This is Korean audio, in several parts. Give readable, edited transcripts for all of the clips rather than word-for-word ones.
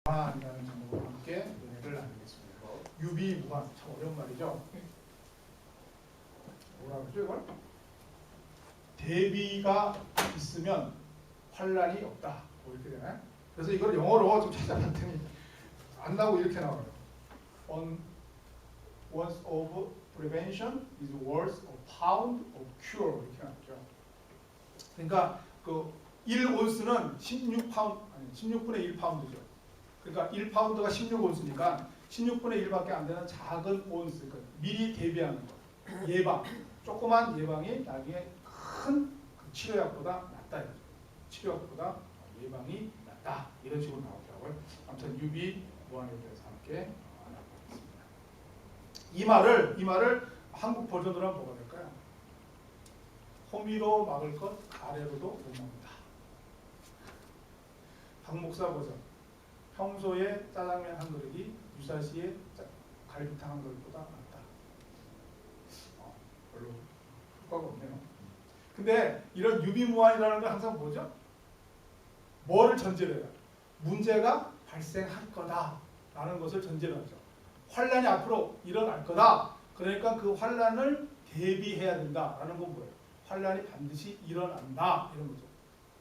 무한이라는 제목과 함께 은혜를 나누겠습니다. 유비무한, 참 어려운 말이죠. 뭐라 그러죠 이걸? 대비가 있으면 환란이 없다. 뭐 이렇게 되나요? 그래서 이걸 영어로 좀 찾아봤더니 안 나오고 이렇게 나와요. Once of prevention is worth a pound of cure. 이렇게 나오죠. 그러니까 그 1온스는 16파운드, 아니 16분의 1파운드죠. 그러니까 1파운드가 16온스니까 16분의 1밖에 안 되는 작은 온스, 그러니까 미리 대비하는 거. 예방, 조그만 예방이 나중에 큰 그 치료약보다 낫다. 치료약보다 예방이 낫다. 이런 식으로 나오더라고요. 아무튼 유비무한에 대해서 함께 알아보겠습니다. 이 말을 한국 버전으로 하면 뭐가 될까요? 호미로 막을 것 아래로도 못 막는다. 박 목사 버전. 평소에 짜장면 한 그릇이 유사시에 갈비탕 한 그릇보다 낫다. 별로 효과가 없네요. 근데 이런 유비무한이라는 건 항상 뭐죠? 뭐를 전제로 해요? 문제가 발생할 거다라는 것을 전제로 하죠. 환란이 앞으로 일어날 거다. 그러니까 그 환란을 대비해야 된다라는 건 뭐예요? 환란이 반드시 일어난다 이런 거죠.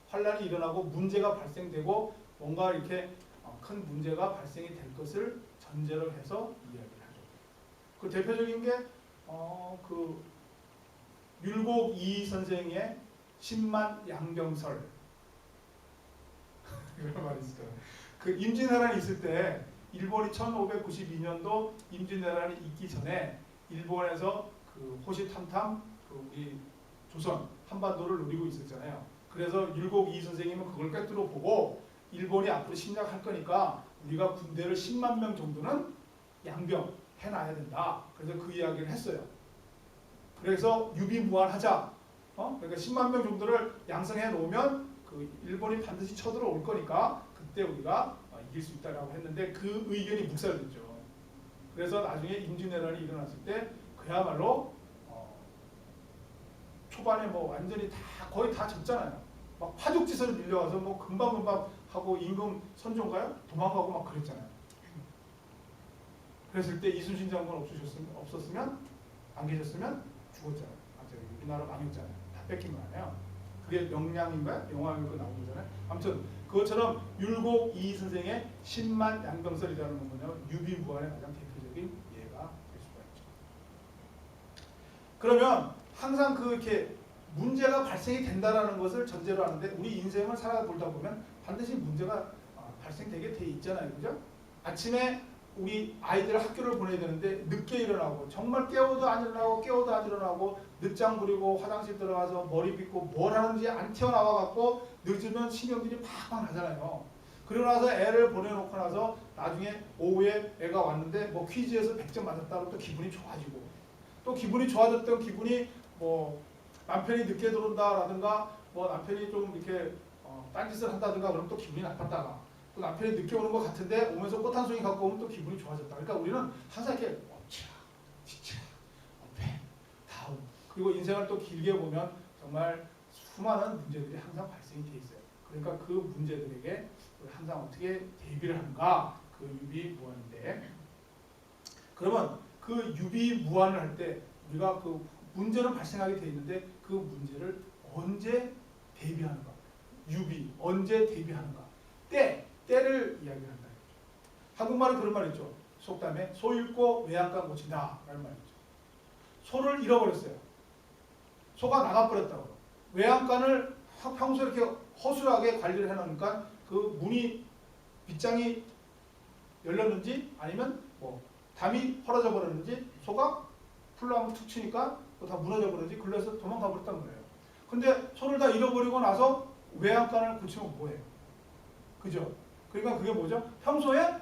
환란이 일어나고 문제가 발생되고 뭔가 이렇게 큰 문제가 발생이 될 것을 전제로 해서 이야기를 하죠. 그 대표적인 게 그 율곡 이 선생의 10만 양병설 이런 말이 있어요. 그 임진왜란이 있을 때 일본이 1592년도 임진왜란이 있기 전에 일본에서 그 호시탐탐 그 우리 조선 한반도를 노리고 있었잖아요. 그래서 율곡 이 선생님은 그걸 꿰뚫어 보고 일본이 앞으로 침략할 거니까 우리가 군대를 10만 명 정도는 양병 해놔야 된다. 그래서 그 이야기를 했어요. 그래서 유비무한하자. 그러니까 10만 명 정도를 양성해 놓으면 그 일본이 반드시 쳐들어올 거니까 그때 우리가 이길 수 있다라고 했는데 그 의견이 묵살됐죠. 그래서 나중에 임진왜란이 일어났을 때 그야말로 초반에 뭐 완전히 다 거의 다 졌잖아요. 막 파죽지세로 밀려와서 뭐 금방 하고 임금 선종가요? 도망가고 막 그랬잖아요. 그랬을 때 이순신 장군 없었으면 안 계셨으면 죽었잖아요. 우리나라 망했잖아요. 다 뺏긴 거 아니에요. 그게 명량인가요? 영화에 그 나온 거잖아요. 아무튼 그것처럼 율곡 이 선생의 10만 양병설이라는 건 뭐냐면 유비무한의 가장 대표적인 예가 될 수가 있죠. 그러면 항상 그렇게 문제가 발생이 된다라는 것을 전제로 하는데 우리 인생을 살아보다 보면 반드시 문제가 발생되게 돼 있잖아요. 그죠? 아침에 우리 아이들 학교를 보내야 되는데 늦게 일어나고 정말 깨워도 안 일어나고 늦장 부리고 화장실 들어가서 머리 빗고 뭘 하는지 안 튀어나와 갖고 늦으면 신경질이 팍팍 나잖아요. 그러고 나서 애를 보내놓고 나서 나중에 오후에 애가 왔는데 뭐 퀴즈에서 100점 맞았다고 또 기분이 좋아지고 또 기분이 좋아졌던 기분이 뭐 남편이 늦게 들어온다라든가 뭐 남편이 좀 이렇게 딴짓을 한다든가 그러면 또 기분이 나빴다가 또 남편이 늦게 오는 것 같은데 오면서 꽃 한 송이 갖고 오면 또 기분이 좋아졌다. 그러니까 우리는 항상 이렇게 엎치락 뒤치락 엎해 다운 그리고 인생을 또 길게 보면 정말 수많은 문제들이 항상 발생이 돼 있어요. 그러니까 그 문제들에게 항상 어떻게 대비를 하는가 그 유비무한인데 그러면 그 유비무한을 할 때 우리가 그 문제는 발생하게 돼 있는데 그 문제를 언제 대비하는가? 유비 언제 대비하는가? 때를 이야기한다. 한국말은 그런 말 있죠. 속담에 소 잃고 외양간 고친다 라는 말 있죠. 소를 잃어버렸어요. 소가 나가버렸다고. 외양간을 평소에 이렇게 허술하게 관리를 해놓으니까 그 문이 빗장이 열렸는지 아니면 뭐 담이 헐어져 버렸는지 소가 풀로 한번 툭 치니까 다 무너져 버리지 글러서 도망가 버렸단 거예요. 근데 소를 다 잃어버리고 나서 외양간을 고치면 뭐예요? 그죠? 그러니까 그게 뭐죠? 평소에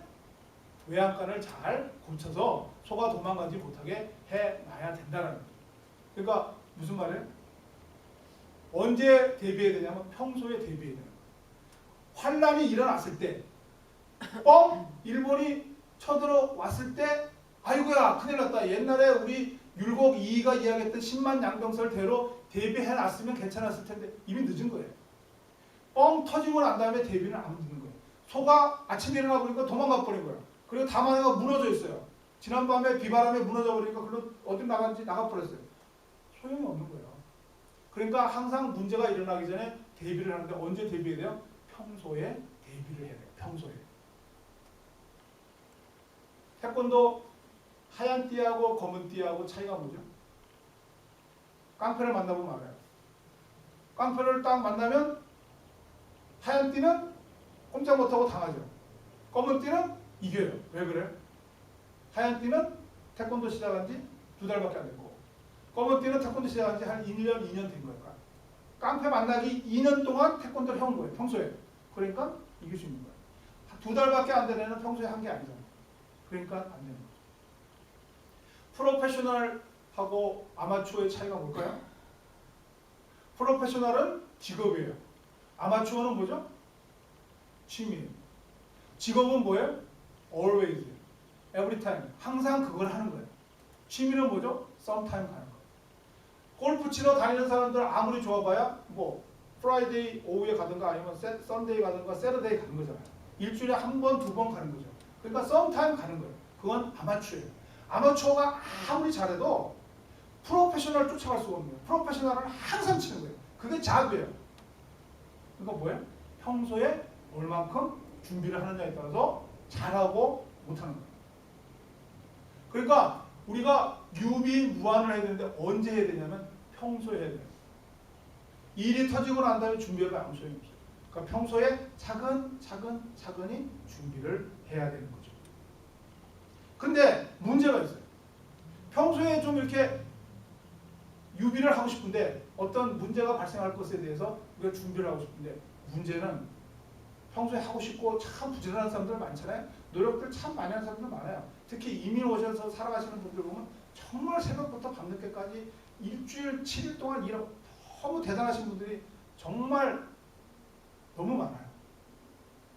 외양간을 잘 고쳐서 소가 도망가지 못하게 해놔야 된다는 거죠. 그러니까 무슨 말이에요? 언제 대비해야 되냐면 평소에 대비해야 되는 거예요. 환란이 일어났을 때 일본이 쳐들어왔을 때 아이고야 큰일 났다. 옛날에 우리 율곡 이이가 이야기했던 10만 양병설대로 대비해놨으면 괜찮았을 텐데 이미 늦은 거예요. 뻥 터지고 난 다음에 대비는 안 늦는 거예요. 소가 아침에 일어나 보니까 도망가 버린 거야. 그리고 다만이가 무너져 있어요. 지난밤에 비바람에 무너져 버리니까 그걸로 어디 나간지 나가 버렸어요. 소용이 없는 거예요. 그러니까 항상 문제가 일어나기 전에 대비를 하는데 언제 대비해야 돼요? 평소에 대비를 해야 돼요. 평소에. 태권도 하얀 띠하고 검은 띠하고 차이가 뭐죠? 깡패를 만나보면 알아요. 깡패를 딱 만나면 하얀 띠는 꼼짝 못하고 당하죠. 검은 띠는 이겨요. 왜 그래? 하얀 띠는 태권도 시작한 지 2달밖에 안 됐고 검은 띠는 태권도 시작한 지 한 1년, 2년 된 거예요. 깡패 만나기 2년 동안 태권도를 해온 거예요. 평소에. 그러니까 이길 수 있는 거예요. 2달밖에 안 된 애는 평소에 한 게 아니잖아요. 그러니까 안 되는 거죠. 프로페셔널하고 아마추어의 차이가 뭘까요? 프로페셔널은 직업이에요. 아마추어는 뭐죠? 취미예요. 직업은 뭐예요? always, every time. 항상 그걸 하는 거예요. 취미는 뭐죠? sometime 하는 거예요. 골프 치러 다니는 사람들 아무리 좋아봐야 뭐 프라이데이 오후에 가든가 아니면 썬데이 가든가 세러데이 가는 거잖아요. 일주일에 한 번, 2번 가는 거죠. 그러니까 sometime 가는 거예요. 그건 아마추어예요. 아마추어가 아무리 잘해도 프로페셔널을 쫓아갈 수가 없는 거예요. 프로페셔널은 항상 치는 거예요. 그게 잡이에요. 그러니까 뭐예요? 평소에 얼만큼 준비를 하느냐에 따라서 잘하고 못하는 거예요. 그러니까 우리가 유비무환을 해야 되는데 언제 해야 되냐면 평소에 해야 돼요. 일이 터지고 난 다음에 준비를 아무 소용이 없어요. 그러니까 평소에 차근차근히 준비를 해야 되는 거죠. 근데 문제가 있어요. 평소에 좀 이렇게 유비를 하고 싶은데 어떤 문제가 발생할 것에 대해서 우리가 준비를 하고 싶은데 문제는 평소에 하고 싶고 참 부지런한 사람들 많잖아요. 노력들 참 많이 하는 사람들 많아요. 특히 이민 오셔서 살아가시는 분들 보면 정말 새벽부터 밤늦게까지 일주일 7일 동안 일하고 너무 대단하신 분들이 정말 너무 많아요.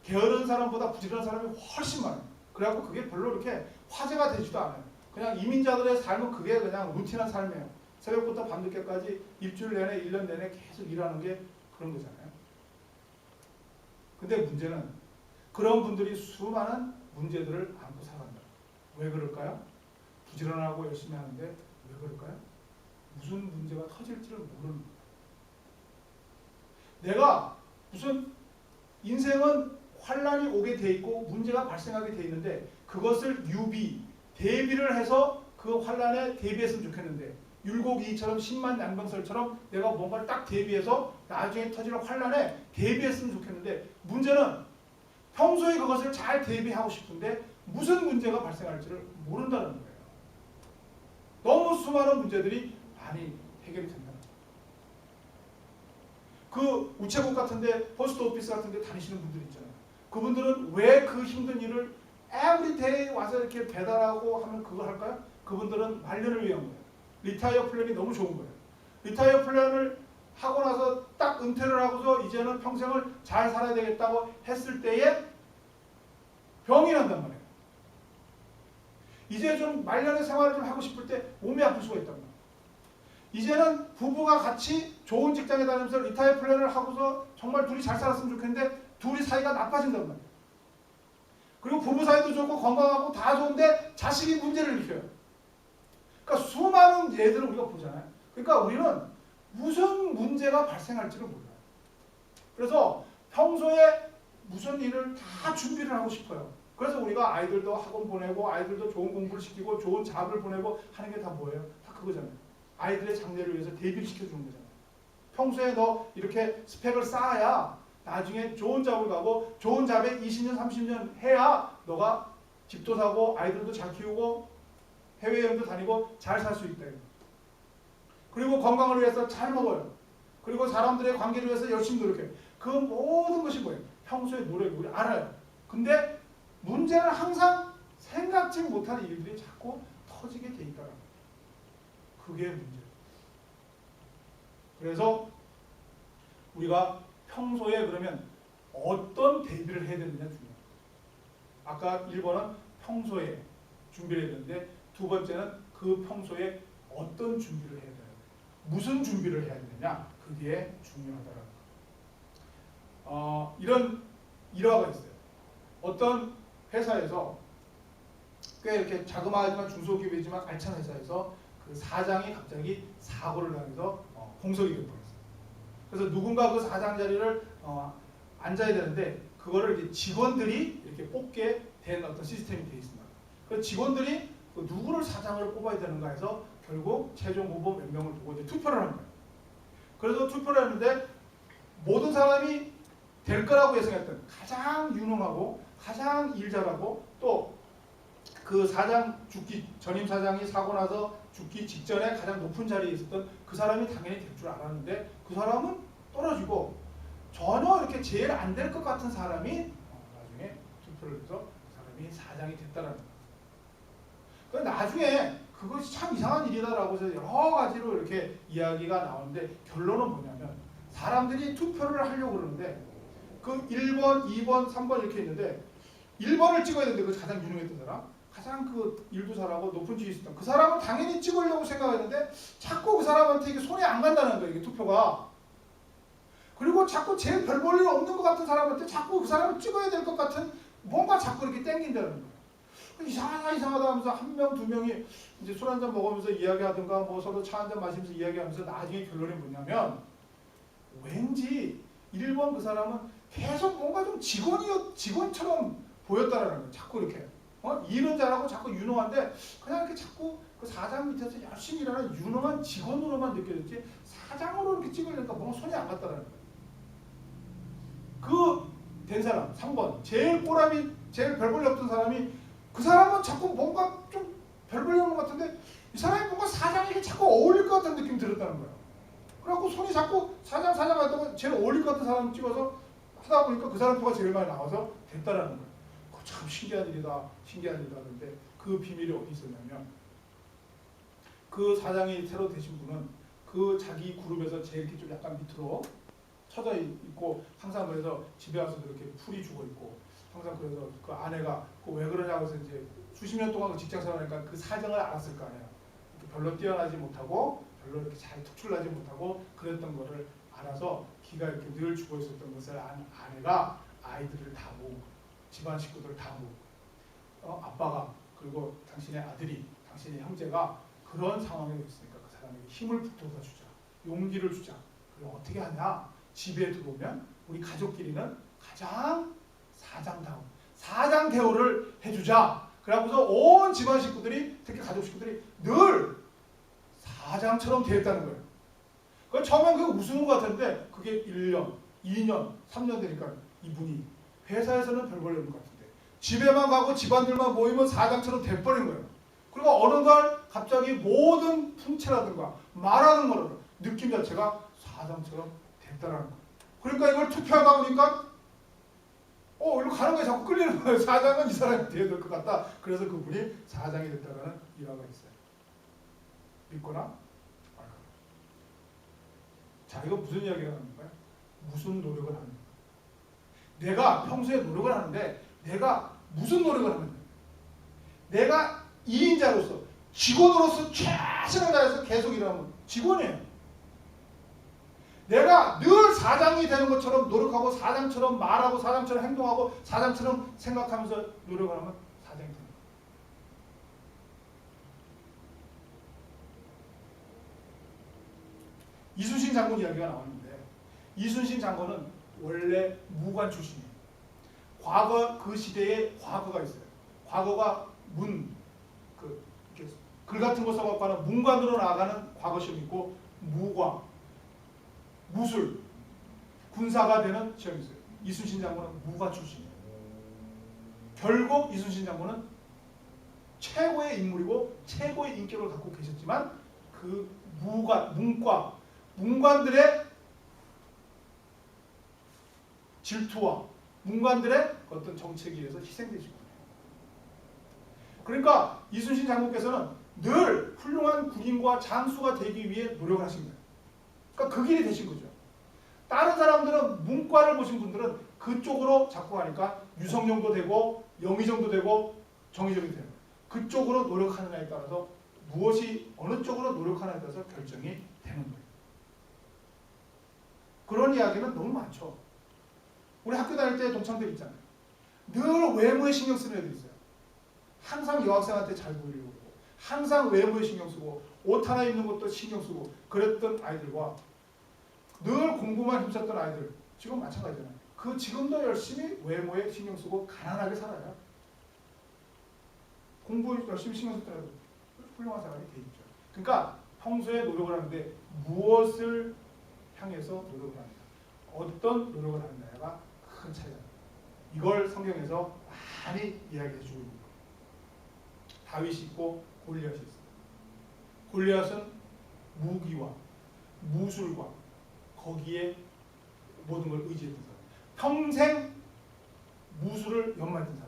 게으른 사람보다 부지런한 사람이 훨씬 많아요. 그래갖고 그게 별로 이렇게 화제가 되지도 않아요. 그냥 이민자들의 삶은 그게 그냥 루틴한 삶이에요. 새벽부터 밤늦게까지 일주일 내내 1년 내내 계속 일하는 게 그런 거잖아요. 근데 문제는 그런 분들이 수많은 문제들을 안고 살아간다. 왜 그럴까요? 부지런하고 열심히 하는데 왜 그럴까요? 무슨 문제가 터질지를 모르는 거예요. 내가 무슨 인생은 환란이 오게 돼 있고 문제가 발생하게 돼 있는데 그것을 대비를 해서 그 환란에 대비했으면 좋겠는데 율곡이처럼 10만 양병설처럼 내가 뭔가를 딱 대비해서 나중에 터지는 환란에 대비했으면 좋겠는데 문제는 평소에 그것을 잘 대비하고 싶은데 무슨 문제가 발생할지를 모른다는 거예요. 너무 수많은 문제들이 많이 해결이 된다는 거예요. 그 우체국 같은데 포스트 오피스 같은데 다니시는 분들 있잖아요. 그분들은 왜 그 힘든 일을 에브리데이 와서 이렇게 배달하고 하면 그걸 할까요? 그분들은 말년을 위한 거예요. 리타이어 플랜이 너무 좋은 거예요. 리타이어 플랜을 하고 나서 딱 은퇴를 하고서 이제는 평생을 잘 살아야 되겠다고 했을 때에 병이 난단 말이에요. 이제 좀 말년의 생활을 좀 하고 싶을 때 몸이 아플 수가 있단 말이에요. 이제는 부부가 같이 좋은 직장에 다니면서 리타이어 플랜을 하고서 정말 둘이 잘 살았으면 좋겠는데 둘이 사이가 나빠진단 말이에요. 그리고 부부 사이도 좋고 건강하고 다 좋은데 자식이 문제를 일으켜요. 그러니까 수많은 예들을 우리가 보잖아요. 그러니까 우리는 무슨 문제가 발생할지를 몰라요. 그래서 평소에 무슨 일을 다 준비를 하고 싶어요. 그래서 우리가 아이들도 학원 보내고 아이들도 좋은 공부를 시키고 좋은 잡을 보내고 하는 게 다 뭐예요? 다 그거잖아요. 아이들의 장래를 위해서 대비를 시켜주는 거잖아요. 평소에 너 이렇게 스펙을 쌓아야 나중에 좋은 잡을 가고 좋은 잡에 20년 30년 해야 너가 집도 사고 아이들도 잘 키우고 해외여행도 다니고 잘 살 수 있다. 그리고 건강을 위해서 잘 먹어요. 그리고 사람들의 관계를 위해서 열심히 노력해요. 그 모든 것이 뭐예요? 평소에 노력이 우리 알아요. 근데 문제는 항상 생각지 못한 일들이 자꾸 터지게 돼 있다는 거예요. 그게 문제예요. 그래서 우리가 평소에 그러면 어떤 대비를 해야 되느냐 중요해요. 아까 1번은 평소에 준비를 해야 되는데 두 번째는 그 평소에 어떤 준비를 해야 되느냐. 무슨 준비를 해야 되느냐. 그게 중요하다라는 거예요. 이런 일화가 있어요. 어떤 회사에서 꽤 이렇게 자그마하지만 중소기업이지만 알찬 회사에서 그 사장이 갑자기 사고를 당해서 공석이 되어버렸어요. 그래서 누군가 그 사장 자리를 앉아야 되는데 그거를 이제 직원들이 이렇게 뽑게 된 어떤 시스템이 되어 있습니다. 그 직원들이 그 누구를 사장을 뽑아야 되는가 해서 결국 최종 후보 몇 명을 두고 이제 투표를 한 거예요. 그래서 투표를 했는데 모든 사람이 될 거라고 예상했던 가장 유능하고 가장 일 잘하고 또 그 사장 죽기 전임 사장이 사고 나서 죽기 직전에 가장 높은 자리에 있었던 그 사람이 당연히 될 줄 알았는데 그 사람은 떨어지고 전혀 이렇게 제일 안 될 것 같은 사람이 나중에 투표를 해서 그 사람이 사장이 됐다라는 거예요. 그런데 나중에 그것이 참 이상한 일이다라고 해서 여러 가지로 이렇게 이야기가 나오는데 결론은 뭐냐면 사람들이 투표를 하려고 그러는데 그 1번, 2번, 3번 이렇게 있는데 1번을 찍어야 되는데 그 가장 유능했던 사람 가장 그 일도 잘하고 높은 지위 있었던 그 사람은 당연히 찍으려고 생각했는데 자꾸 그 사람한테 이게 손이 안 간다는 거예요. 이게 투표가. 그리고 자꾸 제일 별 볼 일 없는 것 같은 사람한테 자꾸 그 사람을 찍어야 될 것 같은 뭔가 자꾸 이렇게 땡긴다는 거예요. 이상하다 하면서 한 명, 두 명이 이제 술 한잔 먹으면서 이야기하든가 뭐 서로 차 한잔 마시면서 이야기하면서 나중에 결론이 뭐냐면 왠지 1번 그 사람은 계속 뭔가 좀 직원처럼 보였다라는 거예요. 자꾸 이렇게. 일은 잘하고 자꾸 유능한데 그냥 이렇게 자꾸 그 사장 밑에서 열심히 일하는 유능한 직원으로만 느껴졌지 사장으로 이렇게 찍으려니까 뭔가 손이 안 갔다라는 거예요. 그 된 사람 3번 제일 꼬라미 제일 별 볼 일 없던 사람이 그 사람은 자꾸 뭔가 좀 별 볼 일 없는 것 같은데 이 사람이 뭔가 사장에게 자꾸 어울릴 것 같은 느낌이 들었다는 거예요. 그래갖고 손이 자꾸 사장 하다가 제일 어울릴 것 같은 사람 찍어서 하다 보니까 그 사람 표가 제일 많이 나와서 됐다라는 거예요. 참 신기한 일이다 하는데 그 비밀이 어디 있었냐면 그 사장이 새로 되신 분은 그 자기 그룹에서 제일 이렇게 좀 약간 밑으로 쳐져 있고 항상 그래서 집에 와서 이렇게 풀이 죽어 있고 항상 그래서 그 아내가 그 왜 그러냐고 해서 이제 수십 년 동안 그 직장 생활하니까 그 사정을 알았을 거 아니에요. 별로 뛰어나지 못하고 별로 이렇게 잘 특출나지 못하고 그랬던 거를 알아서 기가 이렇게 늘 죽어 있었던 것을 안 아내가 아이들을 다 모으고 집안 식구들 다 모으고 아빠가 그리고 당신의 아들이 당신의 형제가 그런 상황에 있으니까 그 사람에게 힘을 북돋아 주자 용기를 주자. 그럼 어떻게 하냐 집에 들어오면 우리 가족끼리는 가장 사장 대우를 해주자. 그래갖고서 온 집안 식구들이 특히 가족 식구들이 늘 사장처럼 대했다는 거예요. 그 처음엔 그게 웃은 것 같은데 그게 1년, 2년, 3년 되니까 이분이 회사에서는 별 볼 일 없는 것 같은데 집에만 가고 집안들만 모이면 사장처럼 돼버린 거예요. 그리고 어느 날 갑자기 모든 풍채라든가 말하는 거를 느낌 자체가 사장처럼 됐다라는 거예요. 그러니까 이걸 투표하다 보니까 이리로 가는 거에 자꾸 끌리는 거예요. 사장은 이 사람이 돼야 될 것 같다. 그래서 그분이 사장이 됐다라는 일화가 있어요. 믿거나 말거나. 자, 이거 무슨 이야기가 나는 거예요? 무슨 노력을 하는 거예요? 내가 평소에 노력을 하는데 내가 무슨 노력을 하는 거예요? 내가 2인자로서 직원으로서 최선을 다해서 계속 일하면 직원이에요. 내가 늘 사장이 되는 것처럼 노력하고 사장처럼 말하고 사장처럼 행동하고 사장처럼 생각하면서 노력을 하면 사장이 되는 거예요. 이순신 장군 이야기가 나오는데 이순신 장군은 원래 무관 출신이에요. 과거 그 시대에 과거가 있어요. 과거가 글 같은 거 써갖고 하는 문관으로 나아가는 과거 시험이 있고 무관, 무술, 군사가 되는 시험이 있어요. 이순신 장군은 무관 출신이에요. 결국 이순신 장군은 최고의 인물이고 최고의 인격을 갖고 계셨지만 그 문관들의 질투와 문관들의 어떤 정책에 의해서 희생되시고 그러니까 이순신 장군께서는 늘 훌륭한 군인과 장수가 되기 위해 노력을 하신 거예요. 그러니까 그 길이 되신 거죠. 다른 사람들은 문과를 보신 분들은 그쪽으로 자꾸 가니까 유성정도 되고 영의정도 되고 정의정도 되고 그쪽으로 노력하느냐에 따라서 무엇이 어느 쪽으로 노력하느냐에 따라서 결정이 되는 거예요. 그런 이야기는 너무 많죠. 우리 학교 다닐 때 동창들 있잖아요. 늘 외모에 신경 쓰는 애들이 있어요. 항상 여학생한테 잘 보이려고 그러고 항상 외모에 신경 쓰고 옷 하나 입는 것도 신경 쓰고 그랬던 아이들과 늘 공부만 힘썼던 아이들 지금 마찬가지잖아요. 그 지금도 열심히 외모에 신경 쓰고 가난하게 살아요. 공부 열심히 신경 썼던 애들 훌륭한 사람이 돼 있죠. 그러니까 평소에 노력을 하는데 무엇을 향해서 노력을 합니다. 어떤 노력을 하느냐가 큰 차이가 납니다. 이걸 성경에서 많이 이야기해 주고 있는 거예요. 다윗이 있고 골리앗이 있어요. 골리앗은 무기와 무술과 거기에 모든 걸 의지했던 사람. 평생 무술을 연마했던 사람.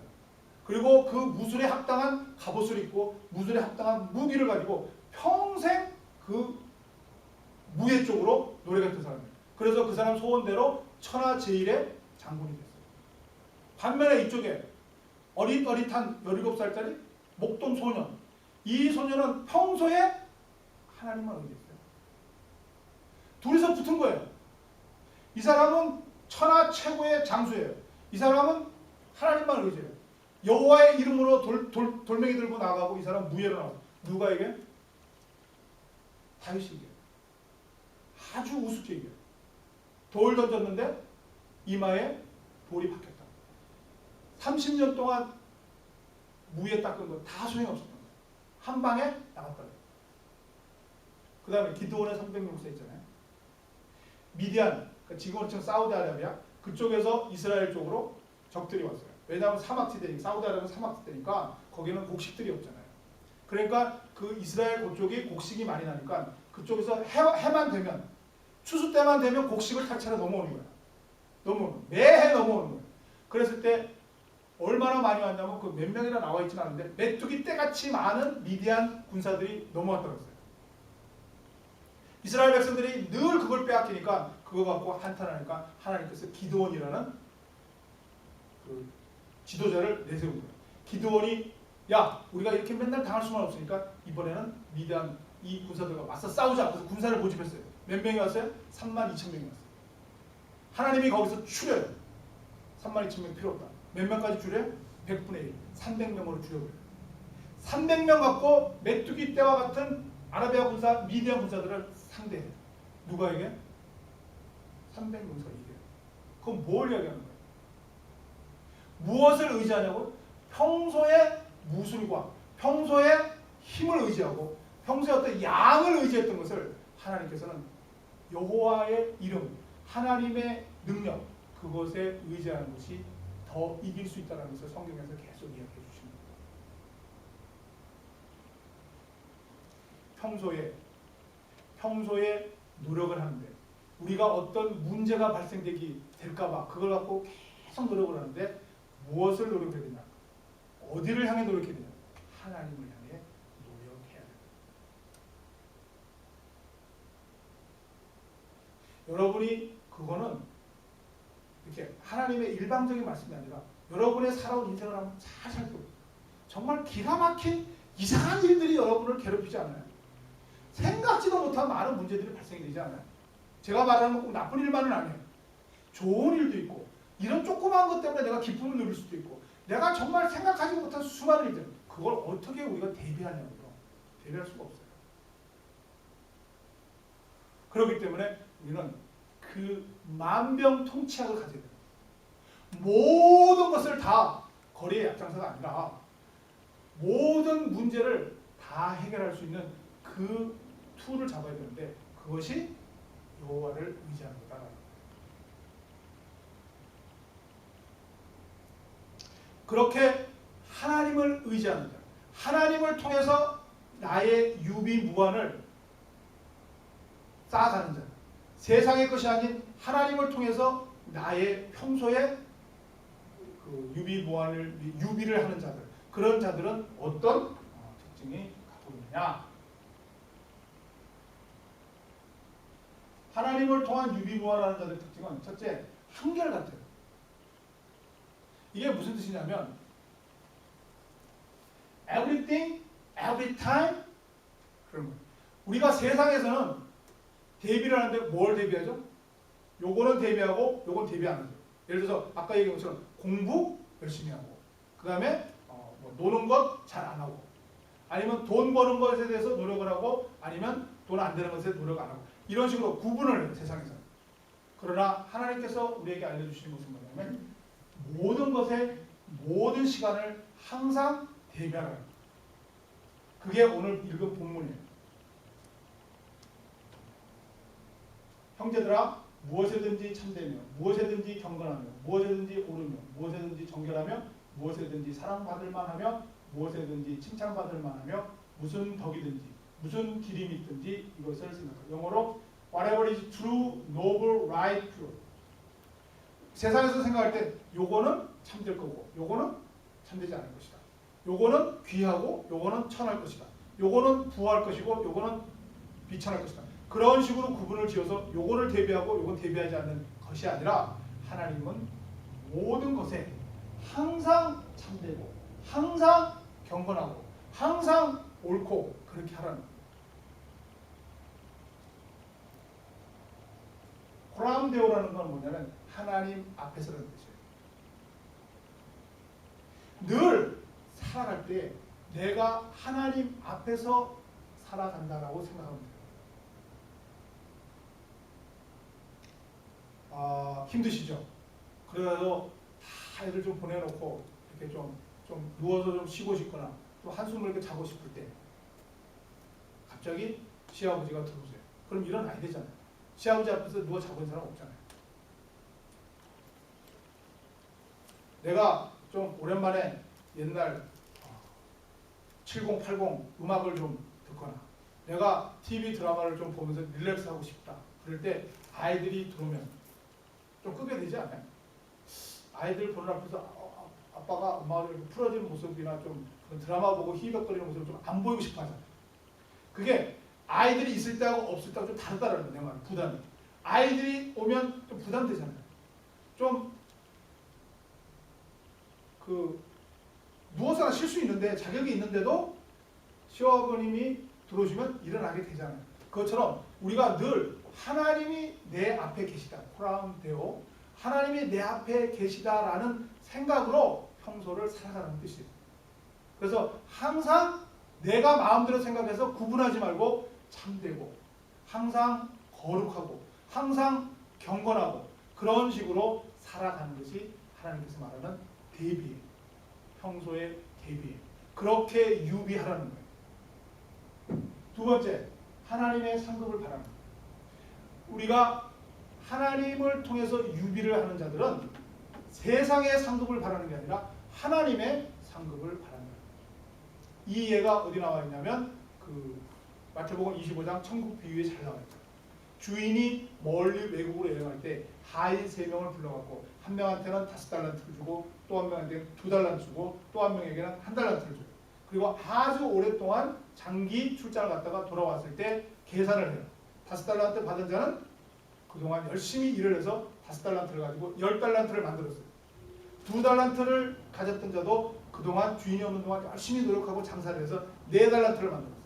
그리고 그 무술에 합당한 갑옷을 입고 무술에 합당한 무기를 가지고 평생 그 무예 쪽으로 노력했던 사람이에요. 그래서 그 사람 소원대로 천하제일의 장군이 됐어요. 반면에 이쪽에 어릿어릿한 17살짜리 목동 소년, 이 소년은 평소에 하나님만 의지했어요. 둘이서 붙은 거예요. 이 사람은 천하 최고의 장수예요. 이 사람은 하나님만 의지해요. 여호와의 이름으로 돌멩이 들고 나가고 이 사람 무예로 나와요. 누가 이게? 다윗이 이겨요. 아주 우습게 이겨요. 돌 던졌는데 이마에 돌이 박혔다. 30년 동안 무예 닦은 거 다 소용없었던 거예요. 한 방에 나갔다. 그 다음에 기드온의 300명 세 있잖아요. 미디안, 지금으로 치면 사우디아라비아 그쪽에서 이스라엘 쪽으로 적들이 왔어요. 왜냐하면 사막지대니까 사우디아라비아는 사막지대니까 거기는 곡식들이 없잖아요. 그러니까 그 이스라엘 그쪽이 곡식이 많이 나니까 그쪽에서 해만 되면 추수 때만 되면 곡식을 탈취하러 넘어오는 거야. 매해 넘어오는 거야. 그랬을 때 얼마나 많이 왔냐면 그 몇 명이나 나와 있지는 않은데 메뚜기 떼같이 많은 미디안 군사들이 넘어왔다고 했어요. 이스라엘 백성들이 늘 그걸 빼앗기니까 그거 갖고 한탄하니까 하나님께서 기드온이라는 그 지도자를 내세운 거예요. 기드온이 야 우리가 이렇게 맨날 당할 수만 없으니까 이번에는 미디안 이 군사들과 맞서 싸우자. 그래서 군사를 모집했어요. 몇 명이 왔어요? 32,000명이 왔어요. 하나님이 거기서 추려요. 32,000명 필요 없다. 몇 명까지 줄여요? 100분의 1. 300명으로 줄여버려요. 300명 갖고 메뚜기 떼와 같은 아라비아 군사, 미디안 군사들을 상대해요. 누가 이게? 300명에서 이겨요. 그럼 뭘 이야기하는 거예요? 무엇을 의지하냐고? 평소에 무술과 평소에 힘을 의지하고 평소에 어떤 양을 의지했던 것을 하나님께서는 여호와의 이름, 하나님의 능력, 그것에 의지하는 것이 더 이길 수 있다는 것을 성경에서 계속 이야기해 주십니다. 평소에 노력을 하는데 우리가 어떤 문제가 발생되기 될까봐 그걸 갖고 계속 노력을 하는데 무엇을 노력해야 되냐? 어디를 향해 노력해야 되냐? 하나님을 향해 노력해야 됩니다. 여러분이 그거는 이렇게 하나님의 일방적인 말씀이 아니라 여러분의 살아온 인생을 한번 잘 살펴보세요. 정말 기가 막힌 이상한 일들이 여러분을 괴롭히지 않아요? 생각지도 못한 많은 문제들이 발생이 되지 않아요? 제가 말하는 건 꼭 나쁜 일만은 아니에요. 좋은 일도 있고 이런 조그마한 것 때문에 내가 기쁨을 누릴 수도 있고 내가 정말 생각하지 못한 수많은 일들 그걸 어떻게 우리가 대비하냐고요. 대비할 수가 없어요. 그렇기 때문에 우리는 그 만병통치약을 가져야 돼요. 모든 것을 다 거리의 약장사가 아니라 모든 문제를 다 해결할 수 있는 그 툴을 잡아야 되는데 그것이 여호와를 의지하는 거다. 그렇게 하나님을 의지하는 자, 하나님을 통해서 나의 유비무환을 쌓아가는 자, 세상의 것이 아닌 하나님을 통해서 나의 평소에 그 유비를 하는 자들, 그런 자들은 어떤 특징이 갖고 있느냐? 하나님을 통한 유비무환하는 자들의 특징은 첫째, 한결같아요. 이게 무슨 뜻이냐면 everything, every time 그런 거예요. 우리가 세상에서는 대비를 하는데 뭘 대비하죠? 요거는 대비하고 요건 대비 안 하죠. 예를 들어서 아까 얘기한 것처럼 공부, 열심히 하고, 그 다음에 뭐 노는 것 잘 안 하고, 아니면 돈 버는 것에 대해서 노력을 하고, 아니면 돈 안 되는 것에 노력 안 하고, 이런 식으로 구분을 해요, 세상에서. 그러나 하나님께서 우리에게 알려주시는 것은 뭐냐면 모든 것에 모든 시간을 항상 대비하라. 그게 오늘 읽은 본문이에요. 형제들아, 무엇에든지 참되며 무엇에든지 경건하며 무엇에든지 오르며 무엇에든지 정결하며 무엇에든지 사랑받을 만하며 무엇에든지 칭찬받을 만하며 무슨 덕이든지 무슨 기림이 있든지 이것을 생각하라. 영어로 whatever is true, noble, right, pure. 세상에서 생각할 때 요거는 참될 거고 요거는 참되지 않을 것이다. 요거는 귀하고 요거는 천할 것이다. 요거는 부할 것이고 요거는 비천할 것이다. 그런 식으로 구분을 지어서 요거를 대비하고 요건 대비하지 않는 것이 아니라 하나님은 모든 것에 항상 참되고 항상 경건하고 항상 옳고 그렇게 하라는 거예요. 코람데오라는 건 뭐냐면 하나님 앞에서라는 뜻이에요. 늘 살아갈 때 내가 하나님 앞에서 살아간다라고 생각하면 돼요. 힘드시죠? 그래도 다 애들 좀 보내놓고 이렇게 좀 누워서 좀 쉬고 싶거나 또 한숨을 이렇게 자고 싶을 때 갑자기 시아버지가 들어오세요. 그럼 일어나야 되잖아요. 시아버지 앞에서 누워 자고 있는 사람 없잖아요. 내가 좀 오랜만에 옛날 70, 80 음악을 좀 듣거나 내가 TV 드라마를 좀 보면서 릴렉스하고 싶다. 그럴 때 아이들이 들어오면 좀 끄게 되지 않아요? 아이들 보는 앞에서 아빠가 엄마가 이렇게 풀어지는 모습이나 좀 그런 드라마 보고 희덕거리는 모습을 좀 안 보이고 싶어 하잖아요. 그게 아이들이 있을 때하고 없을 때하고 좀 다르다라는 거예요. 내 말은 부담이. 아이들이 오면 좀 부담되잖아요. 좀 누워서나 쉴 수 있는데 자격이 있는데도 시어머님이 들어오시면 일어나게 되잖아요. 그것처럼 우리가 늘 하나님이 내 앞에 계시다. 코람데오. 하나님이 내 앞에 계시다라는 생각으로 평소를 살아가는 뜻이에요. 그래서 항상 내가 마음대로 생각해서 구분하지 말고 참되고 항상 거룩하고 항상 경건하고 그런 식으로 살아가는 것이 하나님께서 말하는 대비예요. 평소에 대비예요. 그렇게 유비하라는 거예요. 두 번째, 하나님의 상급을 바라는 거예요. 우리가 하나님을 통해서 유비를 하는 자들은 세상의 상급을 바라는 게 아니라 하나님의 상급을 바라는 거예요. 이 예가 어디 나와 있냐면 마태복음 25장 천국 비유에 잘 나와 있어요. 주인이 멀리 외국으로 여행할 때 하인 3명을 불러갖고 한 명한테는 5달란트를 주고 또 한 명한테는 2달란트 주고 또 한 명에게는 1달란트를 줘요. 그리고 아주 오랫동안 장기 출장을 갔다가 돌아왔을 때 계산을 해요. 5달란트 받은 자는 그동안 열심히 일을 해서 5달란트를 가지고 10달란트를 만들었어요. 2달란트를 가졌던 자도 그동안 주인이 없는 동안 열심히 노력하고 장사를 해서 4달란트를 만들었어요.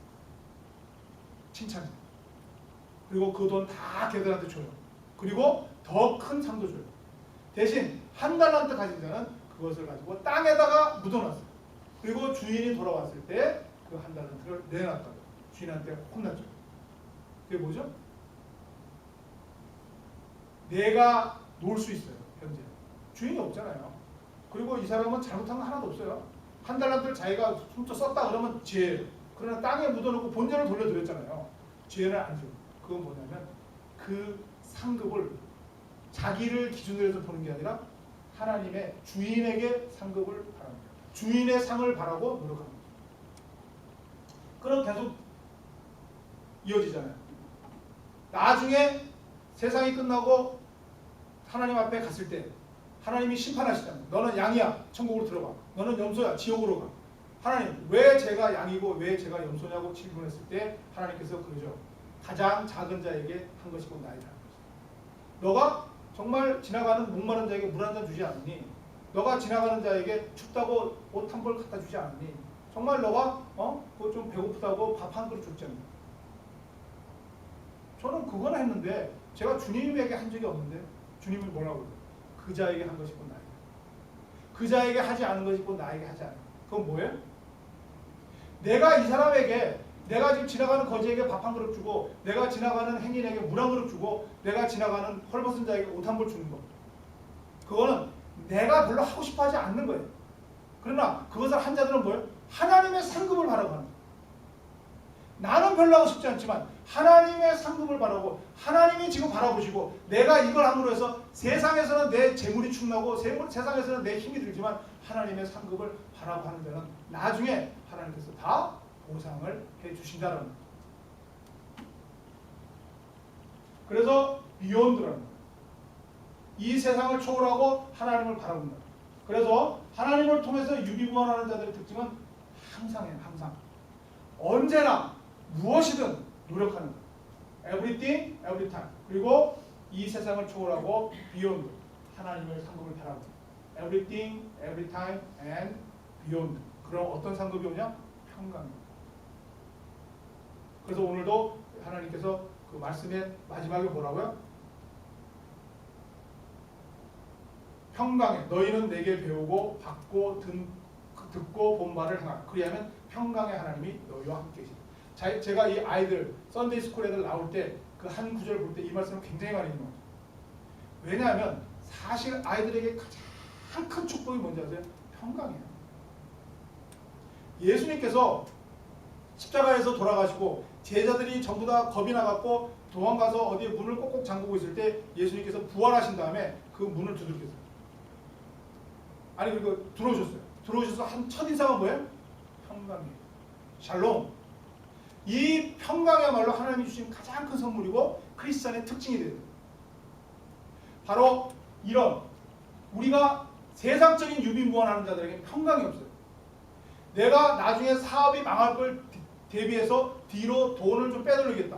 칭찬이에요. 그리고 그 돈 다 걔들한테 줘요. 그리고 더 큰 상도 줘요. 대신 1달란트 가진 자는 그것을 가지고 땅에다가 묻어놨어요. 그리고 주인이 돌아왔을 때 그 1달란트를 내놨다고 주인한테 혼났죠. 그게 뭐죠? 내가 놀 수 있어요. 현재 주인이 없잖아요. 그리고 이 사람은 잘못한 거 하나도 없어요. 1달란트를 자기가 훔쳐 썼다 그러면 죄예요. 그러나 땅에 묻어놓고 본전을 돌려드렸잖아요. 죄는 안 줘요. 그건 뭐냐면 그 상급을 자기를 기준으로 해서 보는 게 아니라 하나님의 주인에게 상급을 바랍니다. 주인의 상을 바라고 노력합니다. 그럼 계속 이어지잖아요. 나중에 세상이 끝나고 하나님 앞에 갔을 때 하나님이 심판하시잖아요. 너는 양이야. 천국으로 들어가. 너는 염소야. 지옥으로 가. 하나님 왜 제가 양이고 왜 제가 염소냐고 질문했을 때 하나님께서 그러죠. 가장 작은 자에게 한 것이 곧 나이다. 너가 정말 지나가는 목마른 자에게 물 한 잔 주지 않니? 너가 지나가는 자에게 춥다고 옷 한 벌 갖다 주지 않니? 정말 너가 그거 좀 배고프다고 밥 한 그릇 줬잖니. 저는 그거나 했는데 제가 주님에게 한 적이 없는데 주님이 뭐라고 그래요? 그 자에게 한 것이 곧 나이다. 그 자에게 하지 않은 것이 곧 나에게 하지 않은 것. 그건 뭐예요? 내가 이 사람에게, 내가 지금 지나가는 거지에게 밥 한 그릇 주고, 내가 지나가는 행인에게 물 한 그릇 주고, 내가 지나가는 헐벗은 자에게 옷 한 벌 주는 거. 그거는 내가 별로 하고 싶어 하지 않는 거예요. 그러나 그것을 한 자들은 뭐예요? 하나님의 상급을 바라고 하는 거예요. 나는 별로 하고 싶지 않지만 하나님의 상급을 바라고, 하나님이 지금 바라보시고, 내가 이걸 함으로 해서 세상에서는 내 재물이 충나고 세상에서는 내 힘이 들지만 하나님의 상급을 바라고 하는 자는 나중에 하나님께서 다 보상을 해주신다는 거예요. 그래서 비욘드라는 거예요. 이 세상을 초월하고 하나님을 바라본다. 그래서 하나님을 통해서 유비무환하는 자들의 특징은 항상이에요. 항상. 언제나 무엇이든 노력하는 거예요. Everything, every time. 그리고 이 세상을 초월하고 beyond. 하나님의 상급을 바라본다. Everything, every time, and beyond. 그럼 어떤 상급이 오냐? 평강입니다. 그래서 오늘도 하나님께서 그 말씀의 마지막에 뭐라고요? 평강에 너희는 내게 배우고 받고 듣고 본 바를 행하라. 그리하면 평강의 하나님이 너희와 함께 계시다. 제가 이 아이들 썬데이 스쿨 애들 나올 때 그 한 구절 볼 때 이 말씀을 굉장히 많이 읽는 거죠. 왜냐하면 사실 아이들에게 가장 큰 축복이 뭔지 아세요? 평강이에요. 예수님께서 십자가에서 돌아가시고 제자들이 전부 다 겁이 나갖고 도망가서 어디에 문을 꼭꼭 잠그고 있을 때 예수님께서 부활하신 다음에 그 문을 두들겼어요. 아니 그리고 들어오셨어요. 들어오셔서 한 첫인상은 뭐예요? 평강이에요. 샬롬. 이 평강이야말로 하나님이 주신 가장 큰 선물이고 크리스찬의 특징이 돼요. 바로 이런 우리가 세상적인 유비무환하는 자들에게 평강이 없어요. 내가 나중에 사업이 망할 걸 대비해서 뒤로 돈을 좀 빼돌리겠다.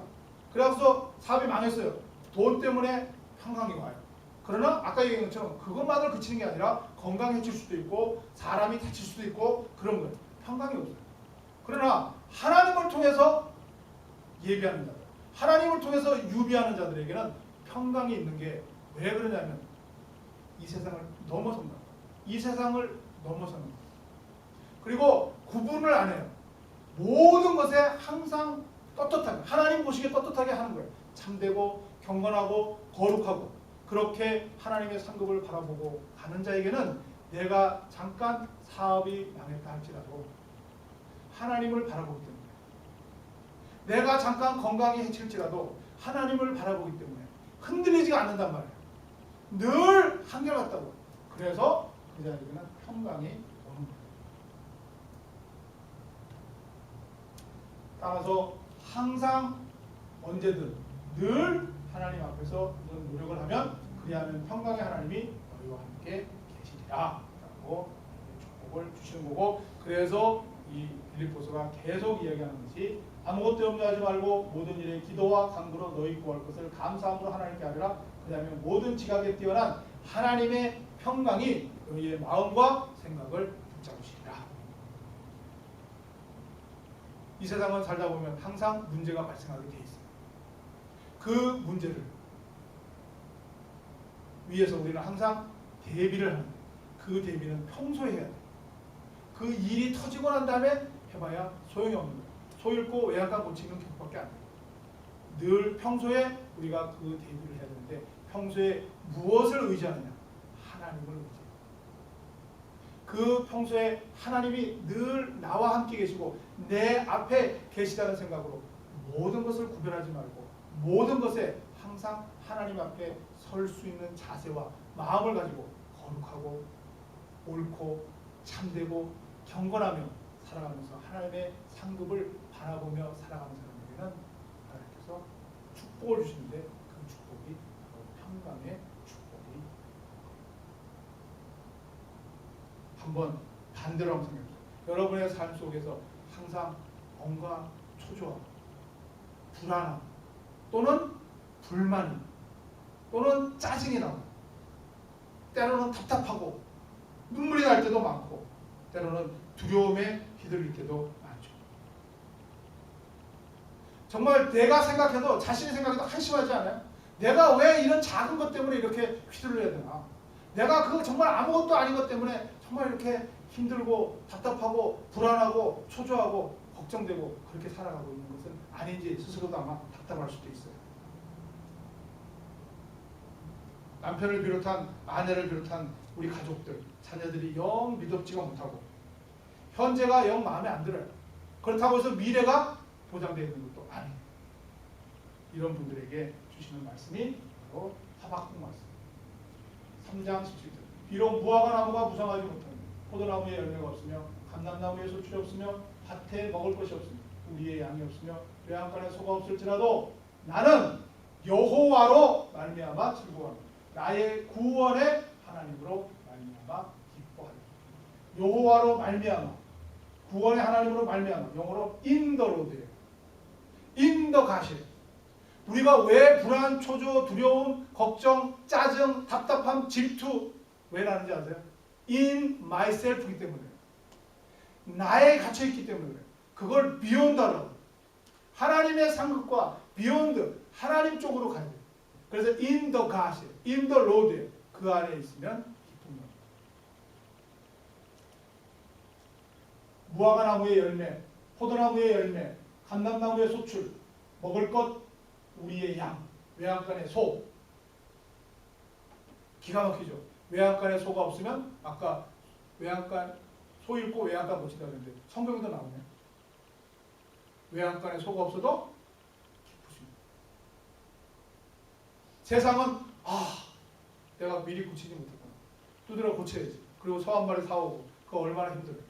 그래서 사업이 망했어요. 돈 때문에 평강이 와요. 그러나 아까 얘기한 것처럼 그것만으로 그치는 게 아니라 건강이 해칠 수도 있고 사람이 다칠 수도 있고 그런 거예요. 평강이 없어요. 그러나 하나님을 통해서 예비하는 자들, 하나님을 통해서 유비하는 자들에게는 평강이 있는 게 왜 그러냐면 이 세상을 넘어선다. 이 세상을 넘어서는 거예요. 그리고 구분을 안 해요. 모든 것에 항상 떳떳하게, 하나님 보시기에 떳떳하게 하는 거예요. 참되고 경건하고 거룩하고 그렇게 하나님의 상급을 바라보고 가는 자에게는 내가 잠깐 사업이 망했다 할지라도 하나님을 바라보기 때문에, 내가 잠깐 건강이 해칠지라도 하나님을 바라보기 때문에 흔들리지가 않는단 말이에요. 늘 한결같다고. 그래서 그 자에게는 평강이 오는 거예요. 따라서 항상 언제든 늘 하나님 앞에서 이런 노력을 하면 그리하면 평강의 하나님이 너희와 함께 계시리라 라고 축복을 주시는 거고, 그래서 이 빌립보서가 계속 이야기하는 것이 아무것도 염려하지 말고 모든 일에 기도와 간구로 너희 구할 것을 감사함으로 하나님께 하리라. 그다음에 모든 지각에 뛰어난 하나님의 평강이 너희의 마음과 생각을 붙잡으시리라. 이 세상은 살다 보면 항상 문제가 발생하게 돼 있어요. 그 문제를 위해서 우리는 항상 대비를 하는 거예요. 그 대비는 평소에 해야 돼요. 그 일이 터지고 난 다음에 해봐야 소용이 없는 거예요. 소 잃고 외양간 고치는 격밖에 안 돼요. 늘 평소에 우리가 그 대비를 해야 되는데 평소에 무엇을 의지하느냐? 하나님을 의지해요. 그 평소에 하나님이 늘 나와 함께 계시고 내 앞에 계시다는 생각으로 모든 것을 구별하지 말고 모든 것에 항상 하나님 앞에 설 수 있는 자세와 마음을 가지고 거룩하고 옳고 참되고 경건하며 살아가면서 하나님의 상급을 바라보며 살아가는 사람에게는 하나님께서 축복을 주시는데 그 축복이 바로 평강의 축복이. 한번 반대로 한번 생각해보세요. 여러분의 삶 속에서 항상 뭔가 초조함, 불안함, 또는 불만이, 또는 짜증이 나고, 때로는 답답하고 눈물이 날 때도 많고, 때로는 두려움에 휘둘릴 때도 많죠. 정말 내가 생각해도, 자신이 생각해도 한심하지 않아요? 내가 왜 이런 작은 것 때문에 이렇게 휘둘려야 되나? 내가 그거 정말 아무것도 아닌 것 때문에 정말 이렇게 힘들고 답답하고 불안하고 초조하고 걱정되고 그렇게 살아가고 있는 것은 아닌지 스스로도 아마 답답할 수도 있어요. 남편을 비롯한 아내를 비롯한 우리 가족들, 자녀들이 영 믿음직지가 못하고 현재가 영 마음에 안 들어요. 그렇다고 해서 미래가 보장되어 있는 것도 아니에요. 이런 분들에게 주시는 말씀이 바로 하박국 말씀 3장 17절. 비록 무화과 나무가 무성하지 못하며 포도나무에 열매가 없으며 감람나무에 소출이 없으며 밭에 먹을 것이 없으며 우리의 양이 없으며 외양간에 소가 없을지라도 나는 여호와로 말미암아 즐거워하며 나의 구원의 하나님으로 말미암아 기뻐하리라. 여호와로 말미암아 구원의 하나님으로 말미암아 영어로 in the Lord예요. in the God. 우리가 왜 불안, 초조, 두려움, 걱정, 짜증, 답답함, 질투 왜 나는지 아세요? in myself이기 때문에요. 나에 갇혀있기 때문에 그래요. 그걸 beyond라고. 하나님의 상급과 beyond, 하나님 쪽으로 가야 돼요. 그래서 in the God, in the Lord, 그 안에 있으면 기쁨이 옵니다. 무화과 나무의 열매, 포도나무의 열매, 감람나무의 소출, 먹을 것 우리의 양, 외양간의 소. 기가 막히죠. 외양간에 소가 없으면 아까 외양간 소 잃고 외양간 고친다 그랬는데 성경에도 나오네요. 외양간에 소가 없어도 기쁘십니다. 세상은 내가 미리 고치지 못했구나. 두드려 고쳐야지. 그리고 소 한 마리 사오고 그거 얼마나 힘들어요.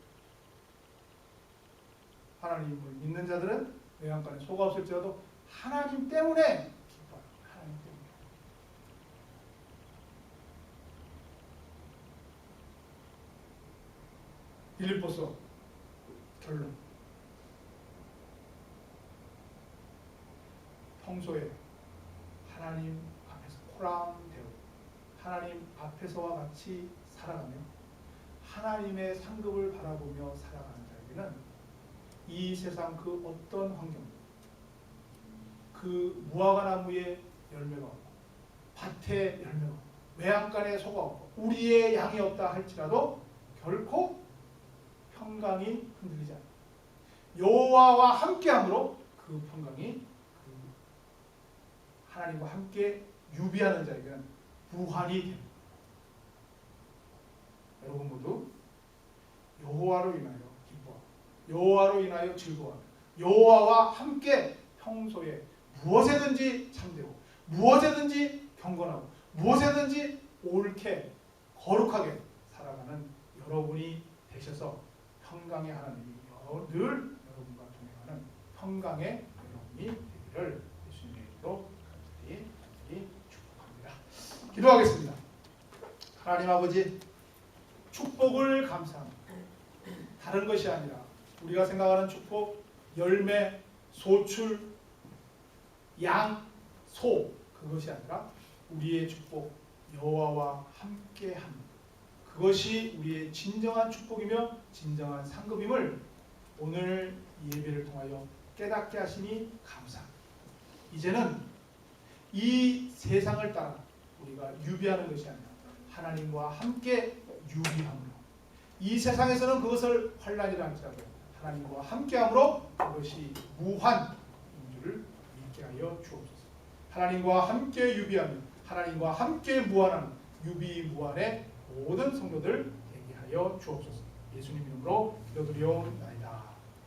하나님을 믿는 자들은 외양간에 소가 없을지라도 하나님 때문에 기뻐요. 하나님 때문에. 빌립보서 결론. 평소에 하나님 앞에서 호랑되어 하나님 앞에서와 같이 살아가며 하나님의 상급을 바라보며 살아가는 자에게는 이 세상 그 어떤 환경도 그 무화과 나무에 열매가 없고 밭에 열매가 없고 외양간에 소가 없고 우리의 양이 없다 할지라도 결코 평강이 흔들리지 않아요. 여호와와 함께함으로 그 평강이 하나님과 함께 유비하는 자에게는 부활이 됩니다. 여러분 모두 여호와로 인하여 기뻐하고 여호와로 인하여 즐거워하며 여호와와 함께 평소에 무엇에든지 참되고 무엇에든지 경건하고 무엇에든지 옳게 거룩하게 살아가는 여러분이 되셔서 평강의 하나님이 늘 여러분과 동행하는 평강의 여러분이 되기를 예수님의 이름으로 간절히 축복합니다. 기도하겠습니다. 하나님 아버지, 축복을 감사합니다. 다른 것이 아니라 우리가 생각하는 축복, 열매, 소출, 양, 소, 그것이 아니라 우리의 축복, 여호와와 함께함. 그것이 우리의 진정한 축복이며 진정한 상급임을 오늘 예배를 통하여 깨닫게 하시니 감사합니다. 이제는 이 세상을 따라 우리가 유비하는 것이 아니라 하나님과 함께 유비함으로 이 세상에서는 그것을 환난이라 할지라도 하나님과 함께함으로 그것이 무한인 줄을 믿게 하여 주옵소서. 하나님과 함께 유비하며 하나님과 함께 무한하는 유비무한의 모든 성도들 되게 하여 주옵소서. 예수님 이름으로 기도드리옵나이다.